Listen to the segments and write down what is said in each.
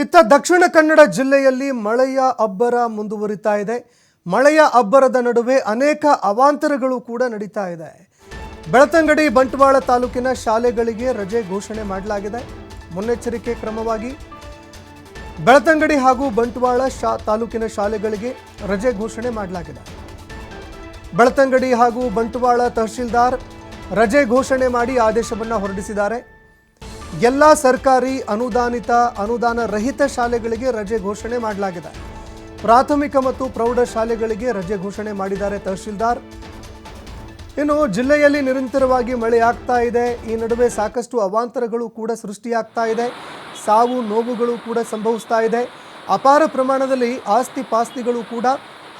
ಇತ್ತ ದಕ್ಷಿಣ ಕನ್ನಡ ಜಿಲ್ಲೆಯಲ್ಲಿ ಮಳೆಯ ಅಬ್ಬರ ಮುಂದುವರಿತಾ ಇದೆ. ಮಳೆಯ ಅಬ್ಬರದ ನಡುವೆ ಅನೇಕ ಅವಾಂತರಗಳು ಕೂಡ ನಡೀತಾ ಇದೆ. ಬೆಳ್ತಂಗಡಿ ಬಂಟ್ವಾಳ ತಾಲೂಕಿನ ಶಾಲೆಗಳಿಗೆ ರಜೆ ಘೋಷಣೆ ಮಾಡಲಾಗಿದೆ. ಮುನ್ನೆಚ್ಚರಿಕೆ ಕ್ರಮವಾಗಿ ಬೆಳ್ತಂಗಡಿ ಹಾಗೂ ಬಂಟ್ವಾಳ ತಾಲೂಕಿನ ಶಾಲೆಗಳಿಗೆ ರಜೆ ಘೋಷಣೆ ಮಾಡಲಾಗಿದೆ. ಬೆಳ್ತಂಗಡಿ ಹಾಗೂ ಬಂಟ್ವಾಳ ತಹಶೀಲ್ದಾರ್ ರಜೆ ಘೋಷಣೆ ಮಾಡಿ ಆದೇಶವನ್ನು ಹೊರಡಿಸಿದ್ದಾರೆ. ಎಲ್ಲ ಸರ್ಕಾರಿ ಅನುದಾನ ರಹಿತ ಶಾಲೆಗಳಿಗೆ ರಜೆ ಘೋಷಣೆ ಮಾಡಲಾಗಿದೆ. ಪ್ರಾಥಮಿಕ ಮತ್ತು ಪ್ರೌಢ ಶಾಲೆಗಳಿಗೆ ರಜೆ ಘೋಷಣೆ ಮಾಡಿದ್ದಾರೆ ತಹಶೀಲ್ದಾರ್. ಇನ್ನು ಜಿಲ್ಲೆಯಲ್ಲಿ ನಿರಂತರವಾಗಿ ಮಳೆ ಆಗ್ತಾ ಇದೆ. ಈ ನಡುವೆ ಸಾಕಷ್ಟು ಅವಾಂತರಗಳು ಕೂಡ ಸೃಷ್ಟಿಯಾಗ್ತಾ ಇದೆ. ಸಾವು ನೋವುಗಳು ಕೂಡ ಸಂಭವಿಸ್ತಾ ಇದೆ. ಅಪಾರ ಪ್ರಮಾಣದಲ್ಲಿ ಆಸ್ತಿ ಪಾಸ್ತಿಗಳು ಕೂಡ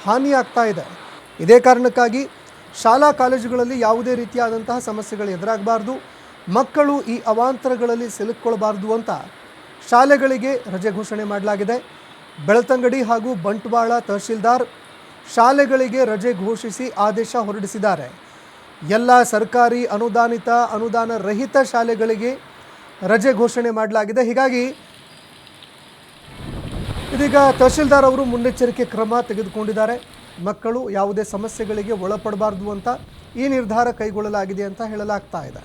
ಹಾನಿಯಾಗ್ತಾ ಇದೆ. ಇದೇ ಕಾರಣಕ್ಕಾಗಿ ಶಾಲಾ ಕಾಲೇಜುಗಳಲ್ಲಿ ಯಾವುದೇ ರೀತಿಯಾದಂತಹ ಸಮಸ್ಯೆಗಳು ಎದುರಾಗಬಾರ್ದು, ಮಕ್ಕಳು ಈ ಅವಾಂತರಗಳಲ್ಲಿ ಸಿಲುಕೊಳ್ಳಬಾರದು ಅಂತ ಶಾಲೆಗಳಿಗೆ ರಜೆ ಘೋಷಣೆ ಮಾಡಲಾಗಿದೆ. ಬೆಳ್ತಂಗಡಿ ಹಾಗೂ ಬಂಟ್ವಾಳ ತಹಶೀಲ್ದಾರ್ ಶಾಲೆಗಳಿಗೆ ರಜೆ ಘೋಷಿಸಿ ಆದೇಶ ಹೊರಡಿಸಿದ್ದಾರೆ. ಎಲ್ಲ ಸರ್ಕಾರಿ ಅನುದಾನ ರಹಿತ ಶಾಲೆಗಳಿಗೆ ರಜೆ ಘೋಷಣೆ ಮಾಡಲಾಗಿದೆ. ಹೀಗಾಗಿ ಇದೀಗ ತಹಶೀಲ್ದಾರ್ ಅವರು ಮುನ್ನೆಚ್ಚರಿಕೆ ಕ್ರಮ ತೆಗೆದುಕೊಂಡಿದ್ದಾರೆ. ಮಕ್ಕಳು ಯಾವುದೇ ಸಮಸ್ಯೆಗಳಿಗೆ ಒಳಪಡಬಾರ್ದು ಅಂತ ಈ ನಿರ್ಧಾರ ಕೈಗೊಳ್ಳಲಾಗಿದೆ ಅಂತ ಹೇಳಲಾಗ್ತಾ ಇದೆ.